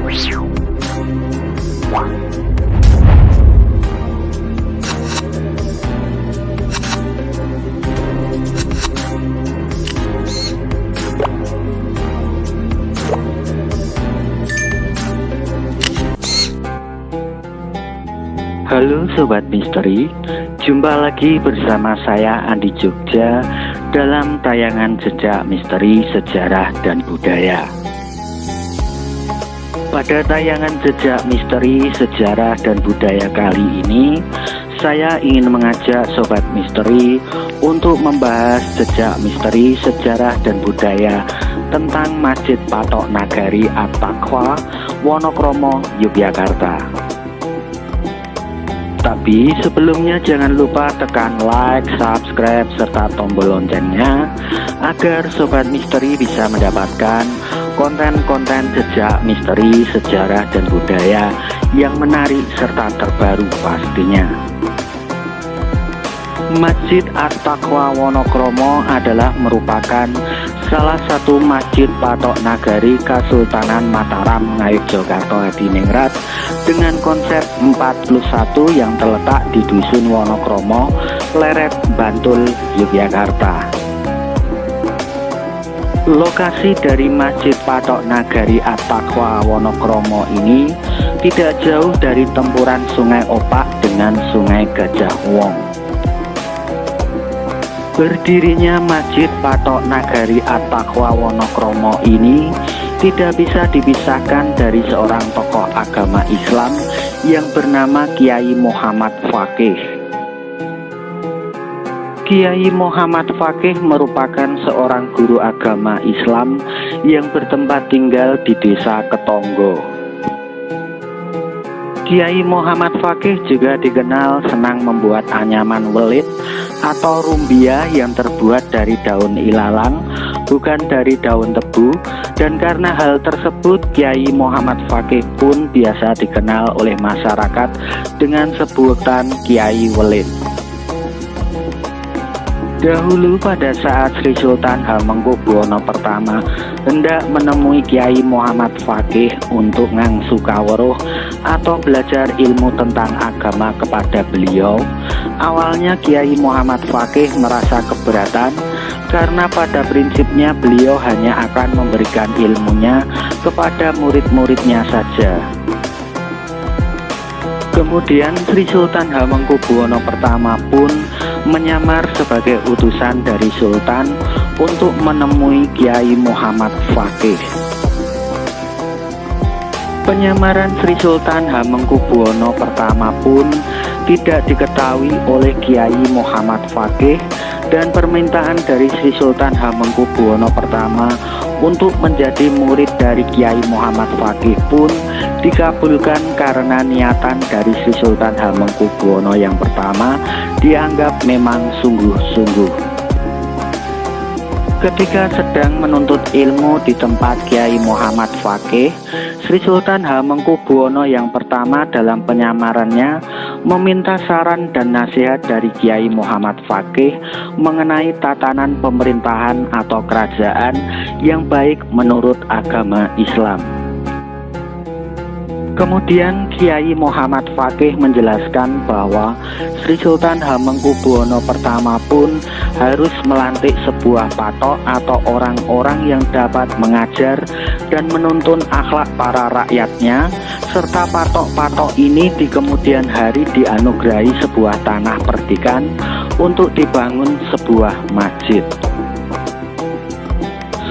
Halo Sobat Misteri, jumpa lagi bersama saya Andi Jogja dalam tayangan Jejak Misteri Sejarah dan Budaya. Pada tayangan Jejak Misteri Sejarah dan Budaya kali ini, saya ingin mengajak Sobat Misteri untuk membahas jejak misteri sejarah dan budaya tentang Masjid Patok Nagari At-Taqwa, Wonokromo, Yogyakarta. Tapi sebelumnya jangan lupa tekan like, subscribe, serta tombol loncengnya agar Sobat Misteri bisa mendapatkan konten-konten jejak misteri, sejarah, dan budaya yang menarik serta terbaru pastinya. Masjid At-Taqwa Wonokromo adalah merupakan salah satu masjid patok nagari Kesultanan Mataram Ngayogyakarta Hadiningrat dengan konsep 41 yang terletak di Dusun Wonokromo, Pleret, Bantul, Yogyakarta. Lokasi dari Masjid Patok Nagari At-Taqwa Wonokromo ini tidak jauh dari tempuran Sungai Opak dengan Sungai Gajah Wong. Berdirinya Masjid Patok Nagari At-Taqwa Wonokromo ini tidak bisa dipisahkan dari seorang tokoh agama Islam yang bernama Kiai Muhammad Faqih. Kiai Muhammad Faqih merupakan seorang guru agama Islam yang bertempat tinggal di Desa Ketonggo. Kiai Muhammad Faqih juga dikenal senang membuat anyaman welit atau rumbia yang terbuat dari daun ilalang, bukan dari daun tebu, dan karena hal tersebut Kiai Muhammad Faqih pun biasa dikenal oleh masyarakat dengan sebutan Kiai Welit. Dahulu pada saat Sri Sultan Hamengkubuwono I hendak menemui Kiai Muhammad Faqih untuk ngangsu kawruh atau belajar ilmu tentang agama kepada beliau, awalnya Kiai Muhammad Faqih merasa keberatan karena pada prinsipnya beliau hanya akan memberikan ilmunya kepada murid-muridnya saja. Kemudian Sri Sultan Hamengkubuwono I pun menyamar sebagai utusan dari Sultan untuk menemui Kiai Muhammad Faqih. Penyamaran Sri Sultan Hamengkubuwono I pun tidak diketahui oleh Kiai Muhammad Faqih, dan permintaan dari Sri Sultan Hamengkubuwono I untuk menjadi murid dari Kiai Muhammad Faqih pun dikabulkan karena niatan dari Sri Sultan Hamengkubuwono yang pertama dianggap memang sungguh-sungguh. Ketika sedang menuntut ilmu di tempat Kiai Muhammad Faqih, Sri Sultan Hamengkubuwono yang pertama dalam penyamarannya meminta saran dan nasihat dari Kiai Muhammad Faqih mengenai tatanan pemerintahan atau kerajaan yang baik menurut agama Islam. Kemudian Kiai Muhammad Faqih menjelaskan bahwa Sri Sultan Hamengkubuwono I pun harus melantik sebuah patok atau orang-orang yang dapat mengajar dan menuntun akhlak para rakyatnya, serta patok-patok ini di kemudian hari dianugerahi sebuah tanah perdikan untuk dibangun sebuah masjid.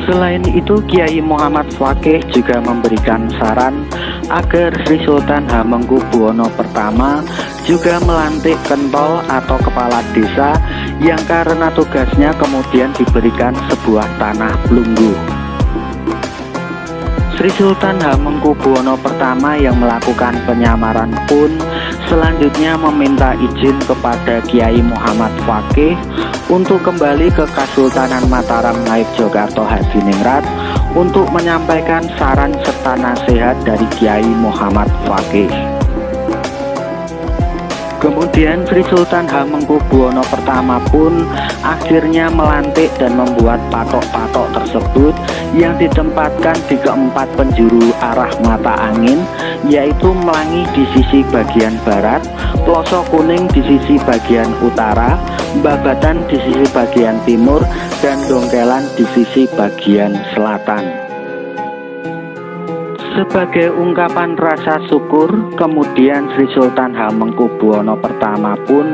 Selain itu, Kiai Muhammad Faqih juga memberikan saran agar Sri Sultan Hamengkubuwono I juga melantik kentol atau kepala desa yang karena tugasnya kemudian diberikan sebuah tanah pelunggu. Sri Sultan Hamengkubuwono I yang melakukan penyamaran pun selanjutnya meminta izin kepada Kiai Muhammad Faqih untuk kembali ke Kesultanan Mataram Ngayogyakarta Hadiningrat untuk menyampaikan saran serta nasihat dari Kiai Muhammad Faqih. Kemudian Sri Sultan Hamengkubuwono I pun akhirnya melantik dan membuat patok-patok tersebut yang ditempatkan di keempat penjuru arah mata angin, yaitu Melangi di sisi bagian barat, Ploso Kuning di sisi bagian utara, Babatan di sisi bagian timur, dan Dongkelan di sisi bagian selatan. Sebagai ungkapan rasa syukur, kemudian Sri Sultan Hamengkubuwono I pun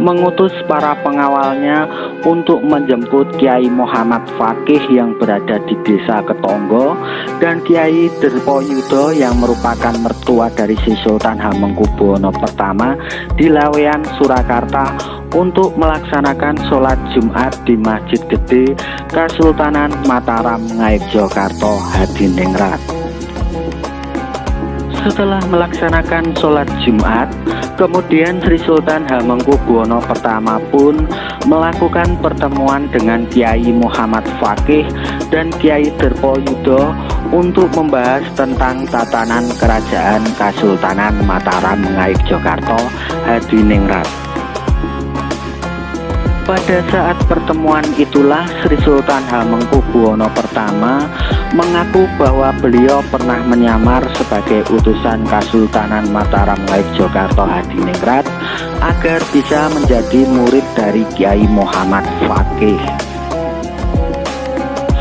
mengutus para pengawalnya untuk menjemput Kiai Muhammad Fakih yang berada di desa Ketonggo dan Kiai Derpoyudo yang merupakan mertua dari Sri Sultan Hamengkubuwono I di Laweyan, Surakarta untuk melaksanakan sholat Jumat di Masjid Gede Kasultanan Mataram Ngayogyakarta Hadiningrat. Setelah melaksanakan sholat Jumat, kemudian Sri Sultan Hamengkubuwono I pun melakukan pertemuan dengan Kiai Muhammad Fakih dan Kiai Derpoyudo untuk membahas tentang tatanan kerajaan Kasultanan Mataram Ngayogyakarta Hadiningrat. Pada saat pertemuan itulah Sri Sultan Hamengkubuwono I mengaku bahwa beliau pernah menyamar sebagai utusan Kasultanan Mataram Ngayogyakarta Hadiningrat agar bisa menjadi murid dari Kiai Muhammad Fakih.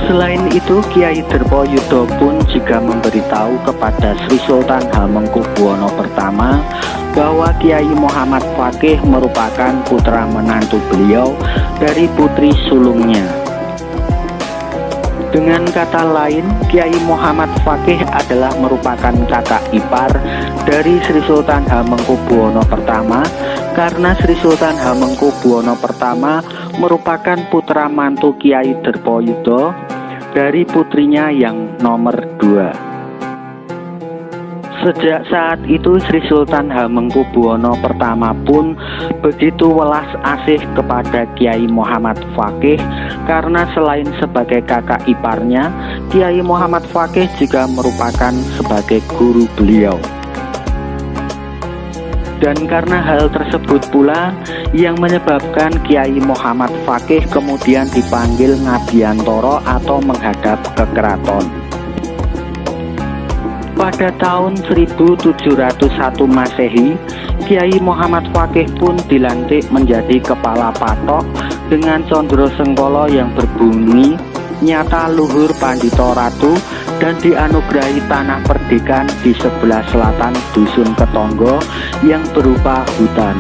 Selain itu, Kiai Derpoyudo pun juga memberitahu kepada Sri Sultan Hamengkubuwono I bahwa Kiai Muhammad Fakih merupakan putra menantu beliau dari putri sulungnya. Dengan kata lain, Kiai Muhammad Fakih adalah merupakan kakak ipar dari Sri Sultan Hamengkubuwono I karena Sri Sultan Hamengkubuwono I merupakan putra mantu Kiai Derpoyudo dari putrinya yang nomor 2. Sejak saat itu Sri Sultan Hamengkubuwono I pun begitu welas asih kepada Kiai Muhammad Fakih karena selain sebagai kakak iparnya, Kiai Muhammad Fakih juga merupakan sebagai guru beliau. Dan karena hal tersebut pula yang menyebabkan Kiai Muhammad Fakih kemudian dipanggil Ngabiyantoro atau menghadap ke keraton. Pada tahun 1701 Masehi, Kiai Muhammad Fakih pun dilantik menjadi kepala patok dengan condro sengkolo yang berbunyi nyata luhur Pandito Ratu dan dianugerahi tanah perdikan di sebelah selatan Dusun Ketonggo yang berupa hutan.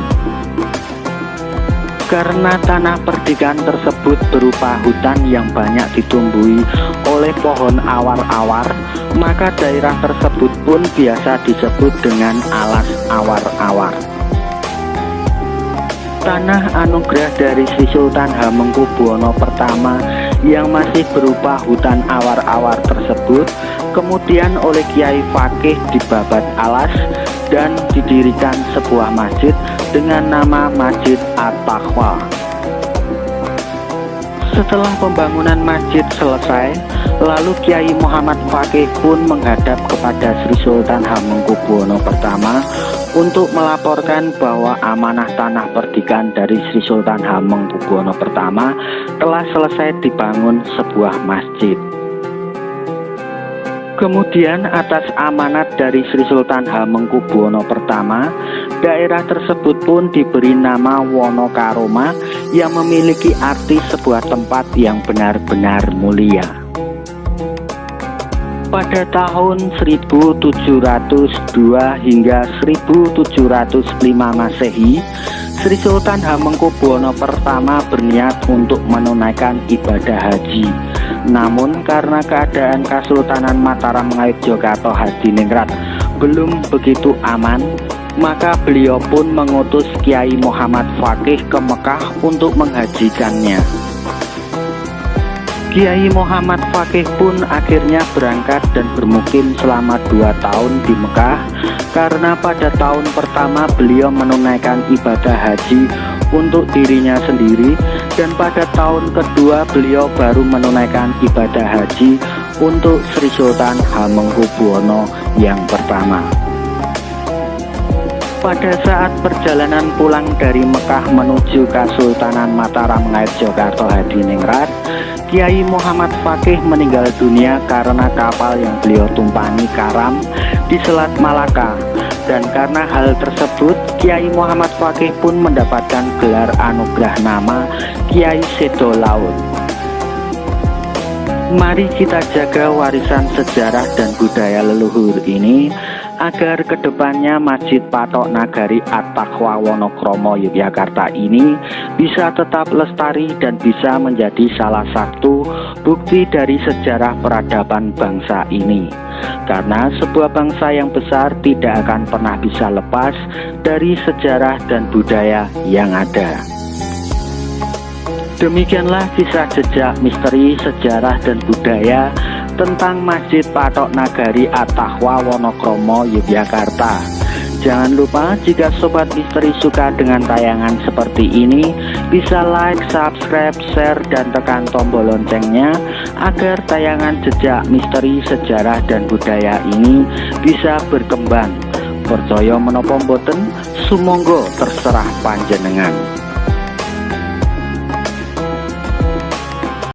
Karena tanah perdikan tersebut berupa hutan yang banyak ditumbuhi oleh pohon awar-awar, maka daerah tersebut pun biasa disebut dengan alas awar-awar. Tanah anugerah dari Sri Sultan Hamengkubuwono I yang masih berupa hutan awar-awar tersebut kemudian oleh Kiai Fakih dibabat alas dan didirikan sebuah masjid dengan nama Masjid At-Taqwa. Setelah pembangunan masjid selesai, lalu Kiai Muhammad Fakih pun menghadap kepada Sri Sultan Hamengkubuwono I untuk melaporkan bahwa amanah tanah perdikan dari Sri Sultan Hamengkubuwono I telah selesai dibangun sebuah masjid. Kemudian atas amanat dari Sri Sultan Hamengkubuwono I, daerah tersebut pun diberi nama Wonokaroma yang memiliki arti sebuah tempat yang benar-benar mulia. Pada tahun 1702 hingga 1705 Masehi, Sri Sultan Hamengkubuwono I berniat untuk menunaikan ibadah haji. Namun karena keadaan Kasultanan Mataram Ngayogyakarta Hadiningrat belum begitu aman, maka beliau pun mengutus Kiai Muhammad Fakih ke Mekah untuk menghajikannya. Kiai Muhammad Fakih pun akhirnya berangkat dan bermukim selama 2 tahun di Mekah karena pada tahun pertama beliau menunaikan ibadah haji untuk dirinya sendiri dan pada tahun kedua beliau baru menunaikan ibadah haji untuk Sri Sultan Hamengkubuwono yang pertama. Pada saat perjalanan pulang dari Mekah menuju Kasultanan Mataram Ngayogyakarta Hadiningrat, Kiai Muhammad Fakih meninggal dunia karena kapal yang beliau tumpangi karam di Selat Malaka. Dan karena hal tersebut, Kiai Muhammad Fakih pun mendapatkan gelar anugerah nama Kiai Sedo Laut. Mari kita jaga warisan sejarah dan budaya leluhur ini agar kedepannya Masjid Patok Nagari At-Taqwa Wonokromo Yogyakarta ini bisa tetap lestari dan bisa menjadi salah satu bukti dari sejarah peradaban bangsa ini. Karena sebuah bangsa yang besar tidak akan pernah bisa lepas dari sejarah dan budaya yang ada. Demikianlah kisah jejak misteri sejarah dan budaya tentang Masjid Patok Nagari At-Taqwa Wonokromo Yogyakarta. Jangan lupa jika Sobat Misteri suka dengan tayangan seperti ini, bisa like, subscribe, share, dan tekan tombol loncengnya agar tayangan jejak misteri sejarah dan budaya ini bisa berkembang. Percaya menapa mboten, sumangga terserah panjenengan.